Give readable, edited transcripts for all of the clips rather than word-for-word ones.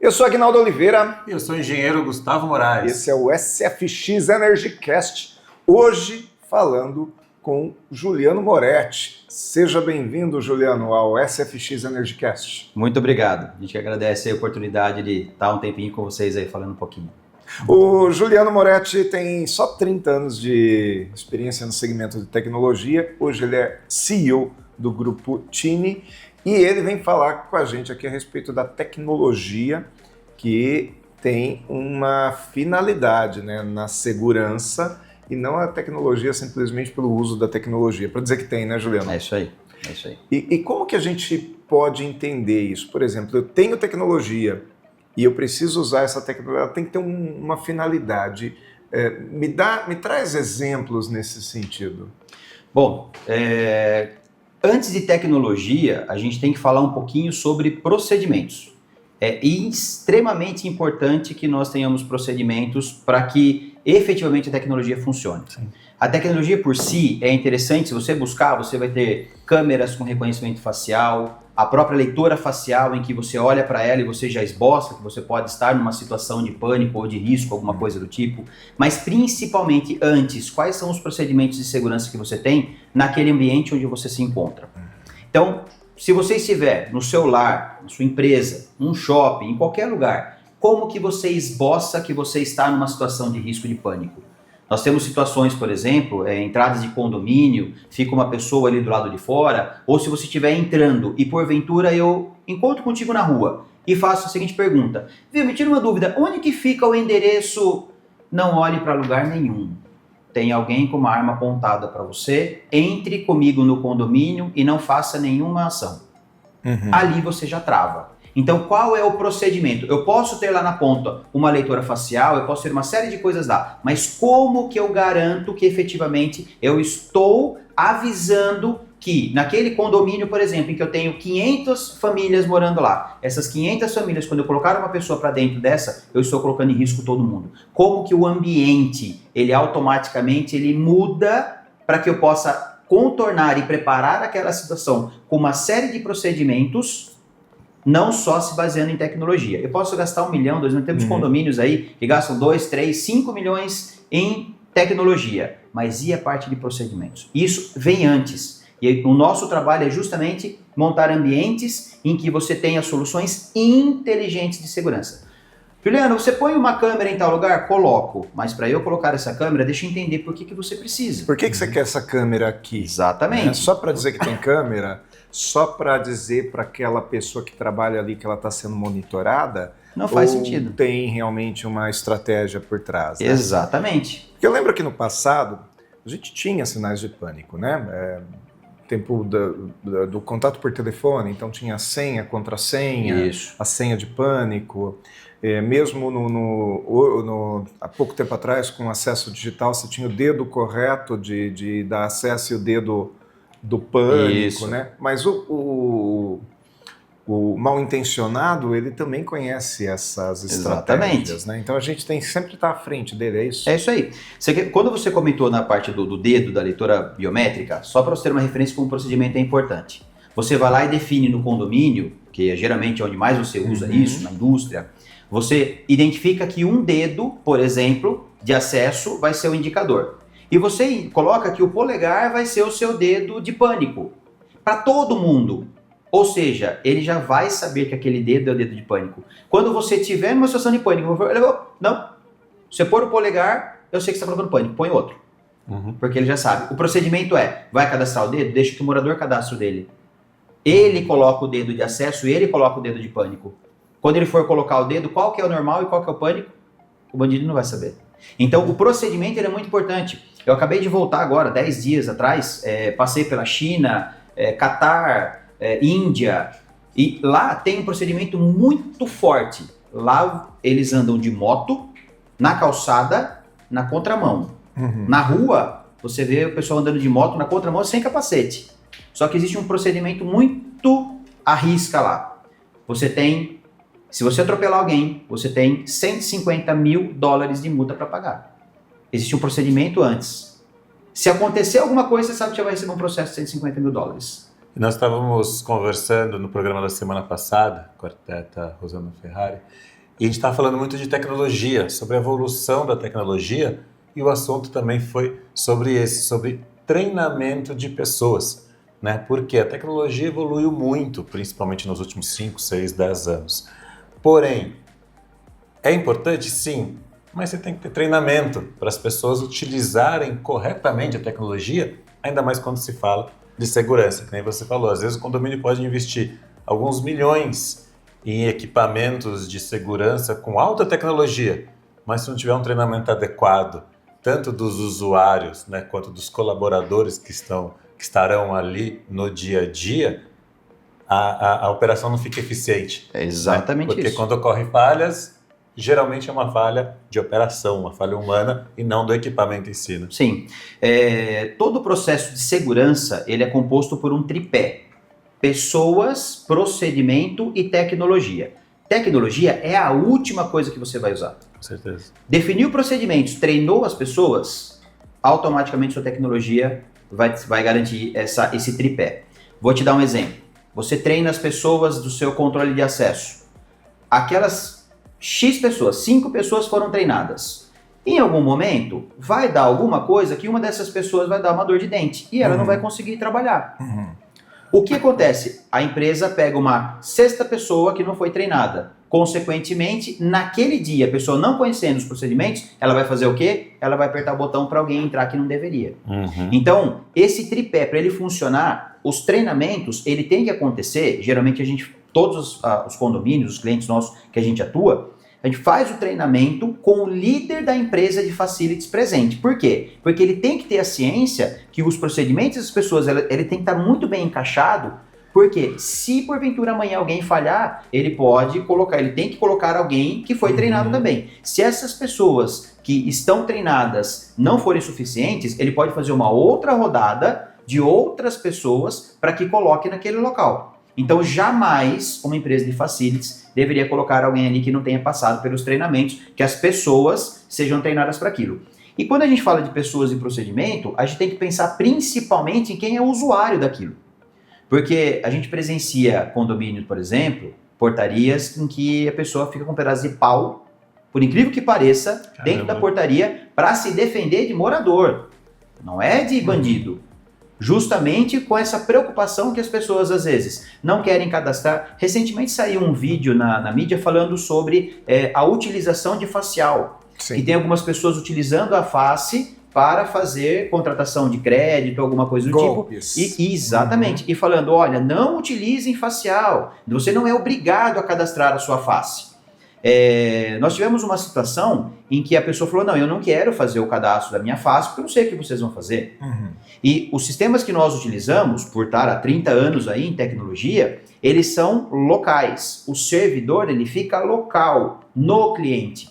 Eu sou Aguinaldo Oliveira. E eu sou o engenheiro Gustavo Moraes. Esse é o SFX Energy Cast. Hoje falando com Juliano Moretti. Seja bem-vindo, Juliano, ao SFX Energy Cast. Muito obrigado. A gente agradece a oportunidade de estar um tempinho com vocês aí falando um pouquinho. O Juliano Moretti tem só 30 anos de experiência no segmento de tecnologia. Hoje ele é CEO do grupo TINI e ele vem falar com a gente aqui a respeito da tecnologia que tem uma finalidade, né, na segurança e não a tecnologia simplesmente pelo uso da tecnologia. Para dizer que tem, né, Juliano? É isso aí. É isso aí. E como que a gente pode entender isso? Por exemplo, eu tenho tecnologia e eu preciso usar essa tecnologia, ela tem que ter uma finalidade. Me traz exemplos nesse sentido. Bom, antes de tecnologia, a gente tem que falar um pouquinho sobre procedimentos. É extremamente importante que nós tenhamos procedimentos para que efetivamente a tecnologia funcione. Sim. A tecnologia por si é interessante, se você buscar, você vai ter câmeras com reconhecimento facial, a própria leitora facial em que você olha para ela e você já esboça que você pode estar numa situação de pânico ou de risco, alguma coisa do tipo. Mas principalmente antes, quais são os procedimentos de segurança que você tem naquele ambiente onde você se encontra? Então, se você estiver no seu lar, na sua empresa, num shopping, em qualquer lugar, como que você esboça que você está numa situação de risco de pânico? Nós temos situações, por exemplo, entradas de condomínio, fica uma pessoa ali do lado de fora, ou se você estiver entrando e porventura eu encontro contigo na rua e faço a seguinte pergunta: viu, me tira uma dúvida, onde que fica o endereço? Não olhe para lugar nenhum. Tem alguém com uma arma apontada para você, entre comigo no condomínio e não faça nenhuma ação. Ali você já trava. Então, qual é o procedimento? Eu posso ter lá na ponta uma leitora facial, eu posso ter uma série de coisas lá, mas como que eu garanto que efetivamente eu estou avisando que naquele condomínio, por exemplo, em que eu tenho 500 famílias morando lá, essas 500 famílias, quando eu colocar uma pessoa para dentro dessa, eu estou colocando em risco todo mundo. Como que o ambiente, ele automaticamente, ele muda para que eu possa contornar e preparar aquela situação com uma série de procedimentos, não só se baseando em tecnologia. Eu posso gastar 1 milhão, 2 milhões, temos condomínios aí que gastam 2, 3, 5 milhões em tecnologia, mas e a parte de procedimentos? Isso vem antes. E o nosso trabalho é justamente montar ambientes em que você tenha soluções inteligentes de segurança. Juliano, você põe uma câmera em tal lugar? Coloco. Mas para eu colocar essa câmera, deixa eu entender por que você precisa. Por que você quer essa câmera aqui? Exatamente. Só para dizer que tem câmera? Só para dizer para aquela pessoa que trabalha ali que ela está sendo monitorada? Não faz sentido. Tem realmente uma estratégia por trás? Né? Exatamente. Porque eu lembro que no passado a gente tinha sinais de pânico, né? Tempo do contato por telefone, então tinha a senha, contrassenha, Isso. A senha de pânico. Mesmo há pouco tempo atrás, com acesso digital, você tinha o dedo correto de dar acesso e o dedo do pânico. Isso. Né? Mas o mal intencionado, ele também conhece essas estratégias. Né? Então a gente tem que sempre estar à frente dele, é isso? É isso aí. Quando você comentou na parte do dedo, da leitora biométrica, só para você ter uma referência como o procedimento é importante. Você vai lá e define no condomínio, que é geralmente onde mais você usa isso, na indústria, você identifica que um dedo, por exemplo, de acesso vai ser o indicador. E você coloca que o polegar vai ser o seu dedo de pânico. Para todo mundo. Ou seja, ele já vai saber que aquele dedo é o dedo de pânico. Quando você tiver numa situação de pânico, não. Você pôr o polegar, eu sei que você está colocando pânico, põe outro. Porque ele já sabe. O procedimento vai cadastrar o dedo, deixa que o morador cadastre o dele. Ele coloca o dedo de acesso e ele coloca o dedo de pânico. Quando ele for colocar o dedo, qual que é o normal e qual que é o pânico? O bandido não vai saber. Então, o procedimento ele é muito importante. Eu acabei de voltar agora, 10 dias atrás, passei pela China, Catar, Índia, e lá tem um procedimento muito forte. Lá eles andam de moto, na calçada, na contramão. Na rua, você vê o pessoal andando de moto na contramão sem capacete. Só que existe um procedimento muito à risca lá. Se você atropelar alguém, você tem $150 mil de multa para pagar. Existe um procedimento antes. Se acontecer alguma coisa, você sabe que já vai receber um processo de $150 mil. Nós estávamos conversando no programa da semana passada com a arquiteta Rosana Ferrari E a gente está falando muito de tecnologia, sobre a evolução da tecnologia, e o assunto também foi sobre treinamento de pessoas, né? Porque a tecnologia evoluiu muito, principalmente nos últimos 5, 6, 10 anos. Porém, é importante, sim, mas você tem que ter treinamento para as pessoas utilizarem corretamente a tecnologia, ainda mais quando se fala de segurança, que nem você falou. Às vezes o condomínio pode investir alguns milhões em equipamentos de segurança com alta tecnologia, mas se não tiver um treinamento adequado, tanto dos usuários, né, quanto dos colaboradores que estarão ali no dia a dia, a operação não fica eficiente. É exatamente Porque isso. quando ocorrem falhas, geralmente é uma falha de operação, uma falha humana e não do equipamento em si. Né? Sim. Todo o processo de segurança ele é composto por um tripé: pessoas, procedimento e tecnologia. Tecnologia é a última coisa que você vai usar. Com certeza. Definiu procedimentos, treinou as pessoas, automaticamente sua tecnologia vai garantir esse tripé. Vou te dar um exemplo. Você treina as pessoas do seu controle de acesso. Aquelas X pessoas, 5 pessoas foram treinadas. Em algum momento, vai dar alguma coisa que uma dessas pessoas vai dar uma dor de dente e ela não vai conseguir trabalhar. O que acontece? A empresa pega uma sexta pessoa que não foi treinada. Consequentemente, naquele dia, a pessoa não conhecendo os procedimentos, ela vai fazer o quê? Ela vai apertar o botão para alguém entrar que não deveria. Então, esse tripé, para ele funcionar, os treinamentos, ele tem que acontecer, geralmente todos os condomínios, os clientes nossos que a gente atua, a gente faz o treinamento com o líder da empresa de facilities presente. Por quê? Porque ele tem que ter a ciência que os procedimentos das pessoas, ele tem que estar muito bem encaixado, porque se porventura amanhã alguém falhar, ele tem que colocar alguém que foi treinado também. Se essas pessoas que estão treinadas não forem suficientes, ele pode fazer uma outra rodada de outras pessoas para que coloque naquele local. Então, jamais uma empresa de facilities deveria colocar alguém ali que não tenha passado pelos treinamentos, que as pessoas sejam treinadas para aquilo. E quando a gente fala de pessoas e procedimento, a gente tem que pensar principalmente em quem é o usuário daquilo. Porque a gente presencia condomínios, por exemplo, portarias em que a pessoa fica com um pedaço de pau, por incrível que pareça, dentro da portaria, para se defender de morador. Não é de bandido. Justamente com essa preocupação que as pessoas às vezes não querem cadastrar. Recentemente saiu um vídeo na mídia falando sobre a utilização de facial. Sim. E tem algumas pessoas utilizando a face para fazer contratação de crédito, alguma coisa do Golpes. tipo. Exatamente. E falando, olha, não utilizem facial. Você não é obrigado a cadastrar a sua face. Nós tivemos uma situação em que a pessoa falou, não, eu não quero fazer o cadastro da minha face porque eu não sei o que vocês vão fazer. E os sistemas que nós utilizamos, por estar há 30 anos aí em tecnologia, eles são locais. O servidor, ele fica local, no cliente.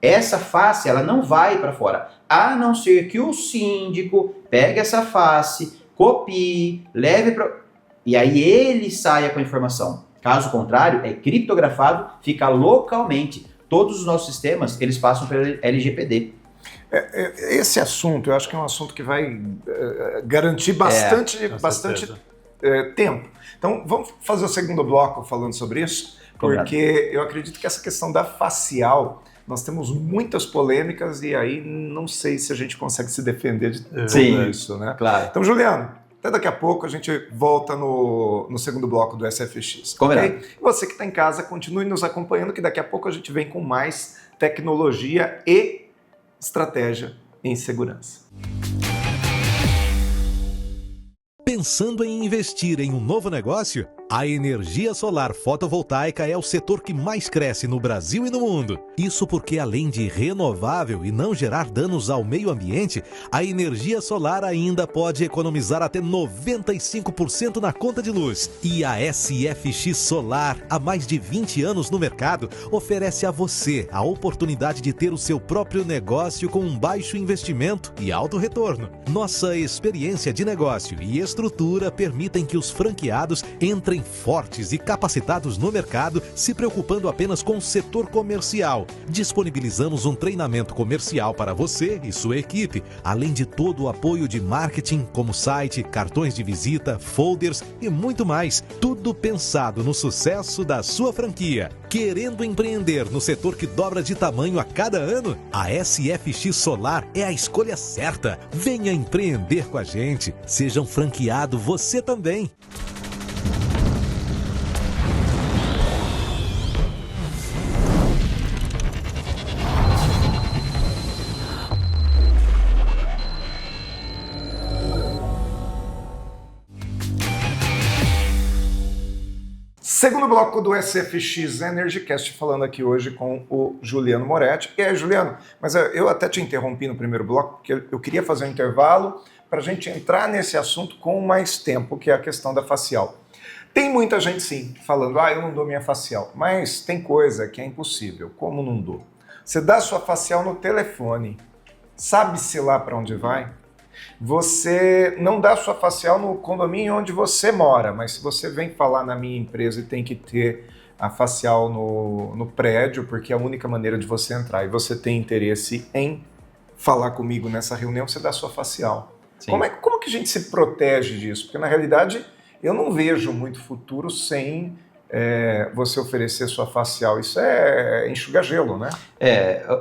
Essa face, ela não vai para fora, a não ser que o síndico pegue essa face, copie, leve para... E aí ele saia com a informação. Caso contrário, é criptografado, fica localmente. Todos os nossos sistemas, eles passam pelo LGPD. Esse assunto, eu acho que é um assunto que vai garantir bastante tempo. Então, vamos fazer o segundo bloco falando sobre isso, porque eu acredito que essa questão da facial, nós temos muitas polêmicas e aí não sei se a gente consegue se defender de tudo isso, né? Claro. Então, Juliano, até daqui a pouco a gente volta no segundo bloco do SFX. Combinado. Okay? E você que está em casa, continue nos acompanhando, que daqui a pouco a gente vem com mais tecnologia e estratégia em segurança. Pensando em investir em um novo negócio? A energia solar fotovoltaica é o setor que mais cresce no Brasil e no mundo. Isso porque, além de renovável e não gerar danos ao meio ambiente, a energia solar ainda pode economizar até 95% na conta de luz. E a SFX Solar, há mais de 20 anos no mercado, oferece a você a oportunidade de ter o seu próprio negócio com um baixo investimento e alto retorno. Nossa experiência de negócio e estrutura permitem que os franqueados entrem fortes e capacitados no mercado, se preocupando apenas com o setor comercial. Disponibilizamos um treinamento comercial para você e sua equipe, além de todo o apoio de marketing, como site, cartões de visita, folders e muito mais. Tudo pensado no sucesso da sua franquia. Querendo empreender no setor que dobra de tamanho a cada ano? A SFX Solar é a escolha certa. Venha empreender com a gente. Seja um franqueado você também. Segundo bloco do SFX EnergyCast, falando aqui hoje com o Juliano Moretti. E aí, Juliano, mas eu até te interrompi no primeiro bloco, porque eu queria fazer um intervalo para a gente entrar nesse assunto com mais tempo, que é a questão da facial. Tem muita gente, sim, falando, eu não dou minha facial, mas tem coisa que é impossível. Como não dou? Você dá sua facial no telefone, sabe-se lá para onde vai? Você não dá sua facial no condomínio onde você mora, mas se você vem falar na minha empresa e tem que ter a facial no prédio, porque é a única maneira de você entrar, e você tem interesse em falar comigo nessa reunião, você dá sua facial. Como que a gente se protege disso? Porque na realidade eu não vejo muito futuro sem você oferecer sua facial. Isso é enxugar gelo, né?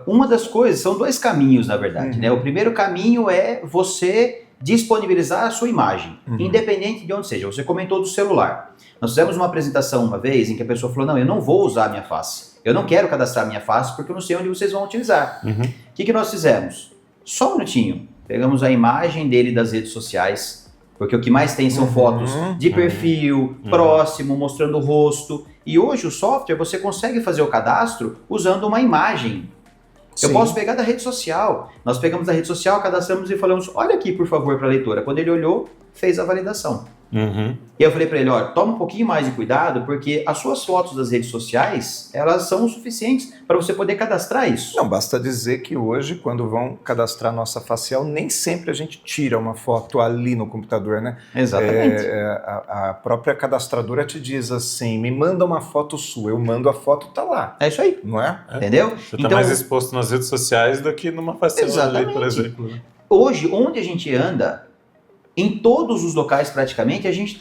Uma das coisas, são dois caminhos, na verdade, né? O primeiro caminho é você disponibilizar a sua imagem, independente de onde seja. Você comentou do celular. Nós fizemos uma apresentação uma vez em que a pessoa falou, não, eu não vou usar a minha face. Eu não quero cadastrar a minha face porque eu não sei onde vocês vão utilizar. O que nós fizemos? Só um minutinho. Pegamos a imagem dele das redes sociais, porque o que mais tem são fotos de perfil, próximo, mostrando o rosto. E hoje o software, você consegue fazer o cadastro usando uma imagem. Eu posso pegar da rede social. Nós pegamos da rede social, cadastramos e falamos, olha aqui, por favor, para a leitora. Quando ele olhou, fez a validação. E eu falei para ele, toma um pouquinho mais de cuidado, porque as suas fotos das redes sociais, elas são o suficientes para você poder cadastrar isso. Não, basta dizer que hoje, quando vão cadastrar nossa facial, nem sempre a gente tira uma foto ali no computador, né? Exatamente. A própria cadastradora te diz assim, me manda uma foto sua, eu mando a foto, tá lá. É isso aí. Não é? Entendeu? Você está mais exposto nas redes sociais do que numa facial ali, por exemplo. Hoje, onde a gente anda, em todos os locais praticamente, a gente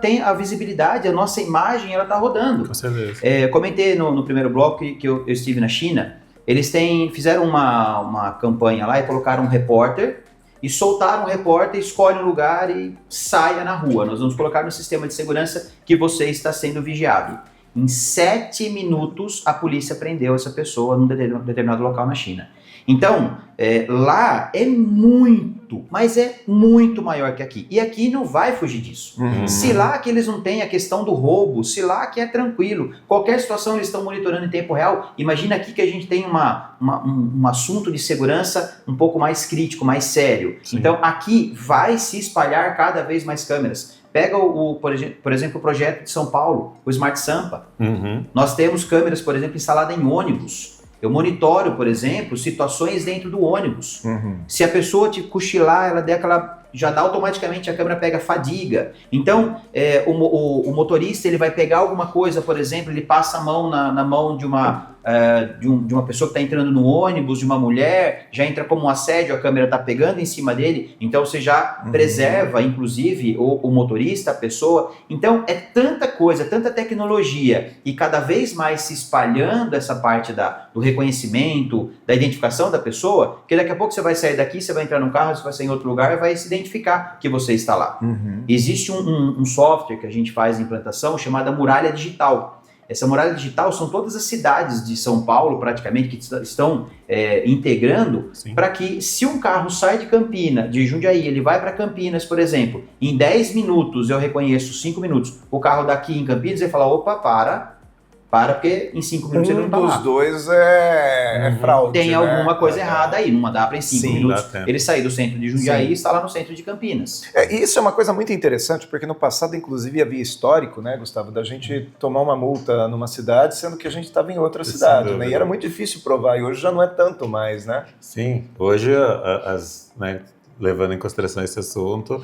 tem a visibilidade, a nossa imagem, ela está rodando. Com certeza. Comentei no primeiro bloco que eu estive na China, eles fizeram uma campanha lá e colocaram um repórter e soltaram o repórter, escolhe um lugar e saia na rua. Nós vamos colocar no sistema de segurança que você está sendo vigiado. Em 7 minutos, a polícia prendeu essa pessoa num determinado local na China. Então, lá é muito, mas é muito maior que aqui. E aqui não vai fugir disso. Se lá que eles não têm a questão do roubo, se lá que é tranquilo, qualquer situação eles estão monitorando em tempo real, imagina aqui que a gente tem um assunto de segurança um pouco mais crítico, mais sério. Sim. Então, aqui vai se espalhar cada vez mais câmeras. Pega, por exemplo, o projeto de São Paulo, o Smart Sampa. Nós temos câmeras, por exemplo, instaladas em ônibus. Eu monitoro, por exemplo, situações dentro do ônibus. Se a pessoa te cochilar, ela der já dá automaticamente, a câmera pega fadiga. Então, o motorista ele vai pegar alguma coisa, por exemplo, ele passa a mão na mão de uma pessoa que está entrando no ônibus, de uma mulher, já entra como um assédio, a câmera está pegando em cima dele, então você já preserva, inclusive, o motorista, a pessoa. Então, é tanta coisa, tanta tecnologia, e cada vez mais se espalhando essa parte do reconhecimento, da identificação da pessoa, que daqui a pouco você vai sair daqui, você vai entrar num carro, você vai sair em outro lugar e vai se identificar que você está lá. Existe um software que a gente faz em implantação chamada Muralha Digital. Essa muralha digital são todas as cidades de São Paulo, praticamente, que estão integrando para que, se um carro sai de Campinas, de Jundiaí, ele vai para Campinas, por exemplo, em 10 minutos eu reconheço 5 minutos, o carro daqui em Campinas, ele fala, opa, para, porque em 5 minutos ele não está lá. Um dos dois é fraude, tem alguma coisa errada aí, não dá para em 5 minutos ele sair do centro de Jundiaí e estar lá no centro de Campinas. Isso é uma coisa muito interessante, porque no passado, inclusive, havia histórico, né, Gustavo, da gente tomar uma multa numa cidade, sendo que a gente estava em outra cidade, né, e era muito difícil provar, e hoje já não é tanto mais, né? Sim, hoje, levando em consideração esse assunto,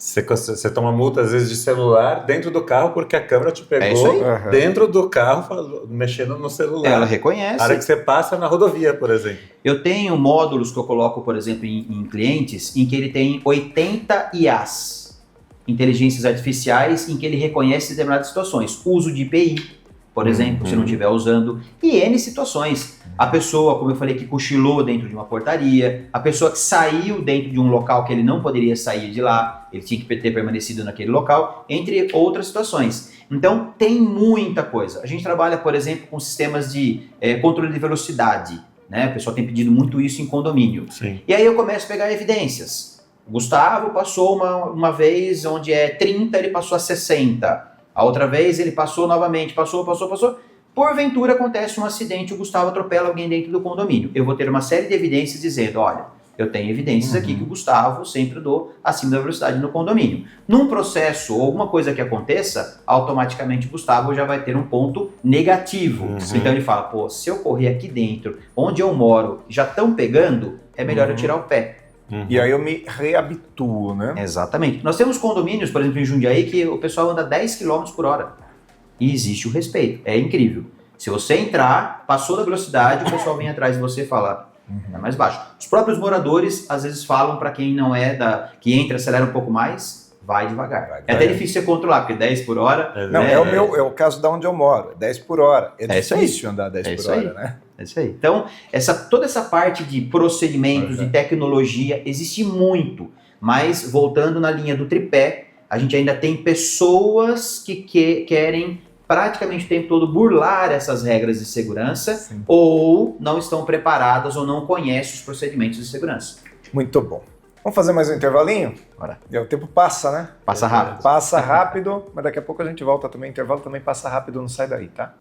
Você toma multa, às vezes, de celular dentro do carro porque a câmera te pegou isso aí. dentro do carro, mexendo no celular. Ela reconhece. A hora que você passa na rodovia, por exemplo. Eu tenho módulos que eu coloco, por exemplo, em clientes, em que ele tem 80 IAs, inteligências artificiais, em que ele reconhece determinadas situações. Uso de IPI, por exemplo, se não estiver usando, e N situações. A pessoa, como eu falei, que cochilou dentro de uma portaria, a pessoa que saiu dentro de um local que ele não poderia sair de lá, ele tinha que ter permanecido naquele local, entre outras situações. Então, tem muita coisa. A gente trabalha, por exemplo, com sistemas de controle de velocidade, né? O pessoal tem pedido muito isso em condomínio. Sim. E aí eu começo a pegar evidências. O Gustavo passou uma vez onde é 30, ele passou a 60. A outra vez ele passou novamente, passou. Porventura acontece um acidente, o Gustavo atropela alguém dentro do condomínio. Eu vou ter uma série de evidências dizendo, olha, eu tenho evidências aqui que o Gustavo sempre andou acima da velocidade no condomínio. Num processo ou alguma coisa que aconteça, automaticamente o Gustavo já vai ter um ponto negativo. Então ele fala, pô, se eu correr aqui dentro, onde eu moro, já estão pegando, é melhor eu tirar o pé. E aí eu me reabituo, né? Exatamente. Nós temos condomínios, por exemplo, em Jundiaí, que o pessoal anda 10 km por hora. E existe o respeito. É incrível. Se você entrar, passou da velocidade, o pessoal vem atrás de você e fala, é mais baixo. Os próprios moradores, às vezes, falam para quem não é que entra, acelera um pouco mais, vai devagar. É até difícil você controlar, porque 10 por hora... Não, é o caso de onde eu moro, 10 por hora. É isso difícil aí. andar 10 por hora, né? É isso aí. Então, toda essa parte de procedimentos, de tecnologia, existe muito. Mas, voltando na linha do tripé, a gente ainda tem pessoas que querem praticamente o tempo todo burlar essas regras de segurança, ou não estão preparadas ou não conhecem os procedimentos de segurança. Muito bom. Vamos fazer mais um intervalinho? Bora. O tempo passa, né? Passa rápido. Passa rápido, mas daqui a pouco a gente volta também. O intervalo também passa rápido, não sai daí, tá?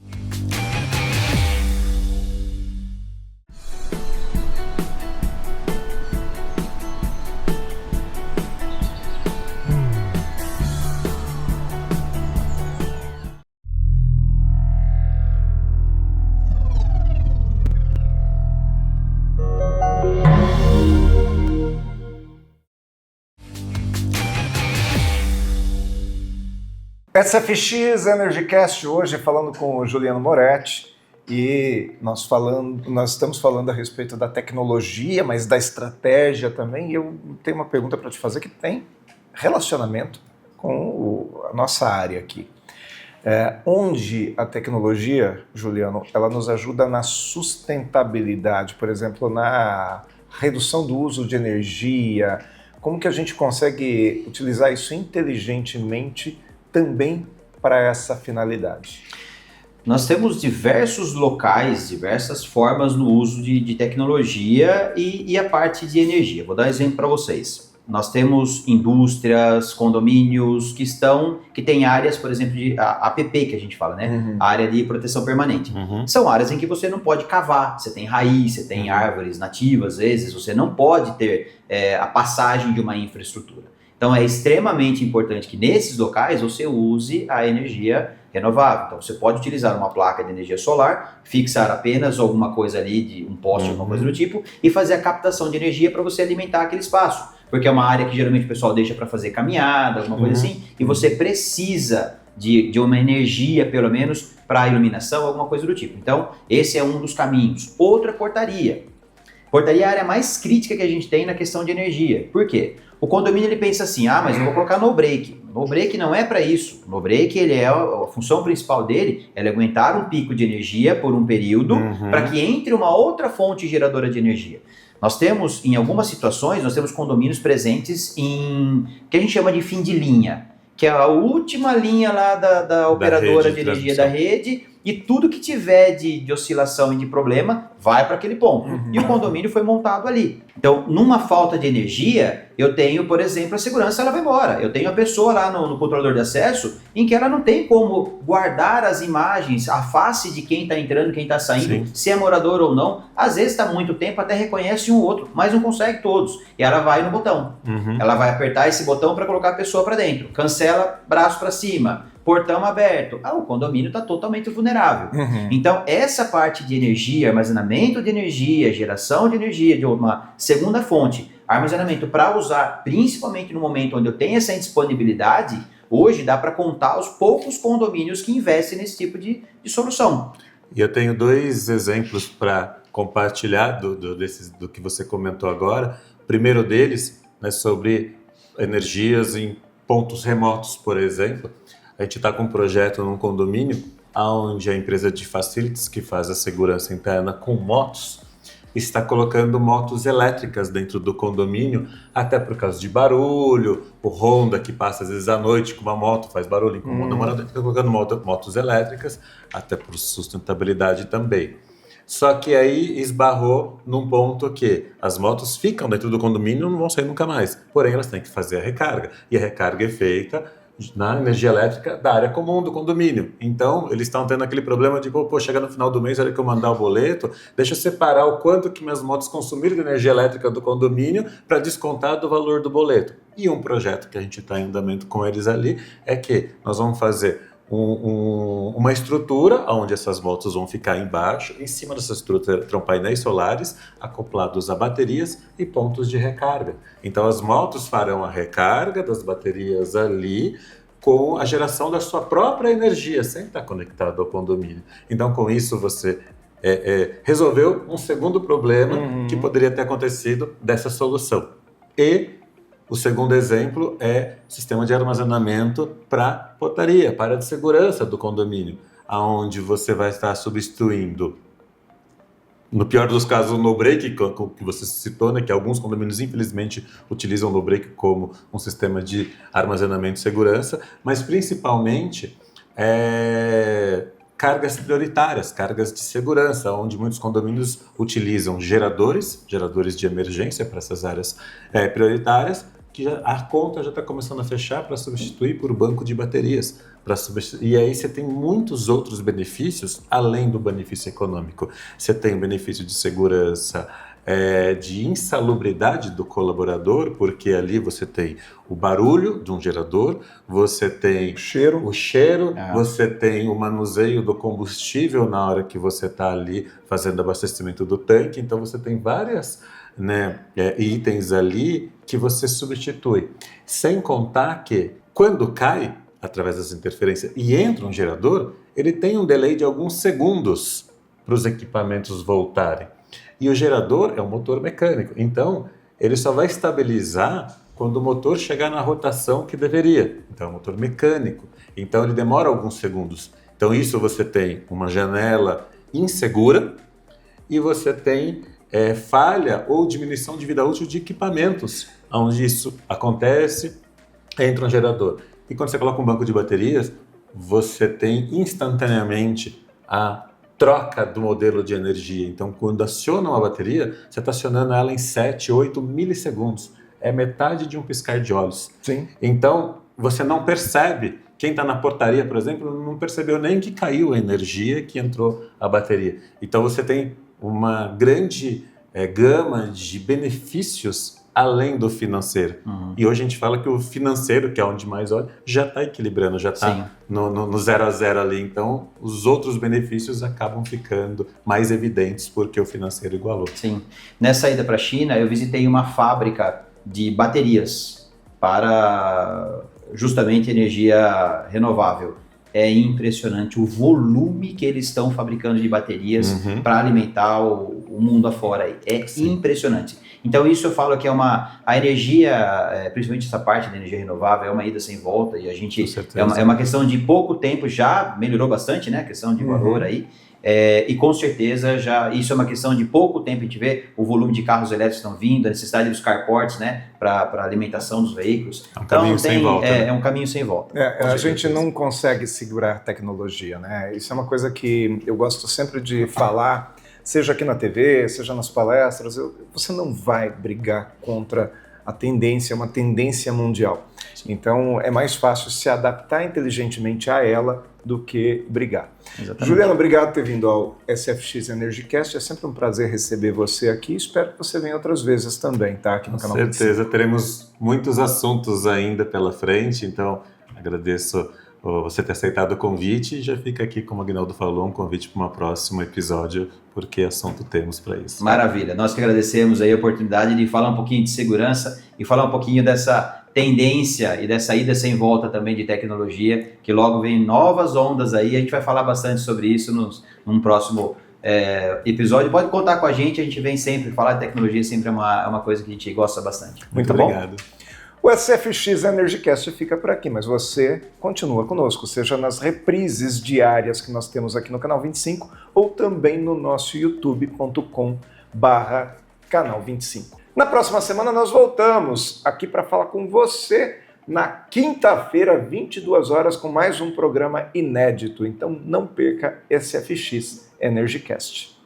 SFX EnergyCast hoje falando com o Juliano Moretti e nós estamos falando a respeito da tecnologia, mas da estratégia também. E eu tenho uma pergunta para te fazer que tem relacionamento com a nossa área aqui. Onde a tecnologia, Juliano, ela nos ajuda na sustentabilidade, por exemplo, na redução do uso de energia, como que a gente consegue utilizar isso inteligentemente também para essa finalidade? Nós temos diversos locais, diversas formas no uso de tecnologia e a parte de energia. Vou dar um exemplo para vocês. Nós temos indústrias, condomínios que têm áreas, por exemplo, de APP que a gente fala, né? A área de proteção permanente. São áreas em que você não pode cavar, você tem raiz, você tem árvores nativas, às vezes, você não pode ter a passagem de uma infraestrutura. Então é extremamente importante que nesses locais você use a energia renovável. Então você pode utilizar uma placa de energia solar, fixar apenas alguma coisa ali, de um poste, alguma coisa do tipo, e fazer a captação de energia para você alimentar aquele espaço. Porque é uma área que geralmente o pessoal deixa para fazer caminhada, alguma coisa assim, e você precisa de uma energia, pelo menos, para iluminação, alguma coisa do tipo. Então esse é um dos caminhos. Outra é portaria. Portaria é a área mais crítica que a gente tem na questão de energia. Por quê? O condomínio ele pensa assim, mas eu vou colocar no break. No break não é para isso. No break a função principal dele é aguentar um pico de energia por um período para que entre uma outra fonte geradora de energia. Nós temos, em algumas situações, nós temos condomínios presentes em que a gente chama de fim de linha, que é a última linha lá da operadora de energia da rede, e tudo que tiver de oscilação e de problema vai para aquele ponto. E o condomínio foi montado ali. Então, numa falta de energia, eu tenho, por exemplo, a segurança, ela vai embora. Eu tenho a pessoa lá no controlador de acesso em que ela não tem como guardar as imagens, a face de quem está entrando, quem está saindo, se é morador ou não. Às vezes está muito tempo, até reconhece um ou outro, mas não consegue todos. E ela vai no botão. Ela vai apertar esse botão para colocar a pessoa para dentro. Cancela, braço para cima. Portão aberto. O condomínio está totalmente vulnerável. Então, essa parte de energia, armazenamento de energia, geração de energia de uma segunda fonte, armazenamento para usar, principalmente no momento onde eu tenho essa indisponibilidade, hoje dá para contar os poucos condomínios que investem nesse tipo de solução. E eu tenho 2 exemplos para compartilhar do que você comentou agora. O primeiro deles é sobre energias em pontos remotos, por exemplo. A gente está com um projeto num condomínio onde a empresa de facilities, que faz a segurança interna com motos, está colocando motos elétricas dentro do condomínio, até por causa de barulho, o Honda que passa às vezes à noite com uma moto, faz barulho, incomoda o morador, está colocando motos elétricas, até por sustentabilidade também. Só que aí esbarrou num ponto que as motos ficam dentro do condomínio e não vão sair nunca mais, porém elas têm que fazer a recarga, e a recarga é feita na energia elétrica da área comum do condomínio. Então, eles estão tendo aquele problema de, chega no final do mês, a hora que eu mandar o boleto, deixa eu separar o quanto que minhas motos consumiram de energia elétrica do condomínio para descontar do valor do boleto. E um projeto que a gente está em andamento com eles ali é que nós vamos fazer uma estrutura onde essas motos vão ficar embaixo, em cima dessa estrutura terão painéis solares acoplados a baterias e pontos de recarga. Então as motos farão a recarga das baterias ali com a geração da sua própria energia, sem estar conectado ao condomínio. Então com isso você resolveu um segundo problema que poderia ter acontecido dessa solução. E o segundo exemplo é o sistema de armazenamento para portaria, para a área de segurança do condomínio, onde você vai estar substituindo, no pior dos casos, o no-break, que você citou, né, que alguns condomínios, infelizmente, utilizam o no-break como um sistema de armazenamento e segurança, mas principalmente cargas prioritárias, cargas de segurança, onde muitos condomínios utilizam geradores de emergência para essas áreas prioritárias, que a conta já está começando a fechar para substituir por banco de baterias. E aí você tem muitos outros benefícios, além do benefício econômico. Você tem o benefício de segurança, de insalubridade do colaborador, porque ali você tem o barulho de um gerador, você tem o cheiro, você tem o manuseio do combustível na hora que você está ali fazendo abastecimento do tanque, então você tem várias itens ali que você substitui. Sem contar que quando cai, através das interferências, e entra um gerador, ele tem um delay de alguns segundos para os equipamentos voltarem. E o gerador é um motor mecânico, então ele só vai estabilizar quando o motor chegar na rotação que deveria. Então é um motor mecânico, então ele demora alguns segundos. Então isso você tem uma janela insegura e você tem falha ou diminuição de vida útil de equipamentos, onde isso acontece, entra um gerador. E quando você coloca um banco de baterias, você tem instantaneamente a troca do modelo de energia. Então, quando aciona uma bateria, você está acionando ela em 7, 8 milissegundos. É metade de um piscar de olhos. Sim. Então, você não percebe. Quem está na portaria, por exemplo, não percebeu nem que caiu a energia que entrou a bateria. Então, você tem uma grande gama de benefícios além do financeiro. E hoje a gente fala que o financeiro, que é onde mais olha, já está equilibrando, já está no 0 a 0 ali. Então, os outros benefícios acabam ficando mais evidentes porque o financeiro igualou. Sim. Nessa ida para a China, eu visitei uma fábrica de baterias para justamente energia renovável. É impressionante o volume que eles estão fabricando de baterias para alimentar o mundo afora. É impressionante. Então isso eu falo que a energia, principalmente essa parte da energia renovável, é uma ida sem volta e a gente é uma questão de pouco tempo, já melhorou bastante, né? A questão de valor aí. E com certeza isso é uma questão de pouco tempo. A gente vê o volume de carros elétricos estão vindo, a necessidade dos carports, né, para alimentação dos veículos. É um caminho sem volta. É um caminho sem volta. A gente não consegue segurar tecnologia, né? Isso é uma coisa que eu gosto sempre de falar, seja aqui na TV, seja nas palestras. Você não vai brigar contra a tendência, é uma tendência mundial. Então é mais fácil se adaptar inteligentemente a ela do que brigar. Exatamente. Juliano, obrigado por ter vindo ao SFX EnergyCast. É sempre um prazer receber você aqui. Espero que você venha outras vezes também, tá? Aqui no canal. Com certeza, teremos muitos assuntos ainda pela frente, então agradeço você ter aceitado o convite, e já fica aqui, como o Aguinaldo falou, um convite para um próximo episódio, porque assunto temos para isso. Maravilha, nós que agradecemos aí a oportunidade de falar um pouquinho de segurança e falar um pouquinho dessa tendência e dessa ida sem volta também de tecnologia, que logo vem novas ondas aí, a gente vai falar bastante sobre isso num próximo episódio. Pode contar com a gente vem sempre, falar de tecnologia sempre é uma coisa que a gente gosta bastante. Muito obrigado. O SFX EnergyCast fica por aqui, mas você continua conosco, seja nas reprises diárias que nós temos aqui no Canal 25 ou também no nosso youtube.com/canal 25. Na próxima semana nós voltamos aqui para falar com você na quinta-feira, 22 horas, com mais um programa inédito. Então não perca SFX EnergyCast.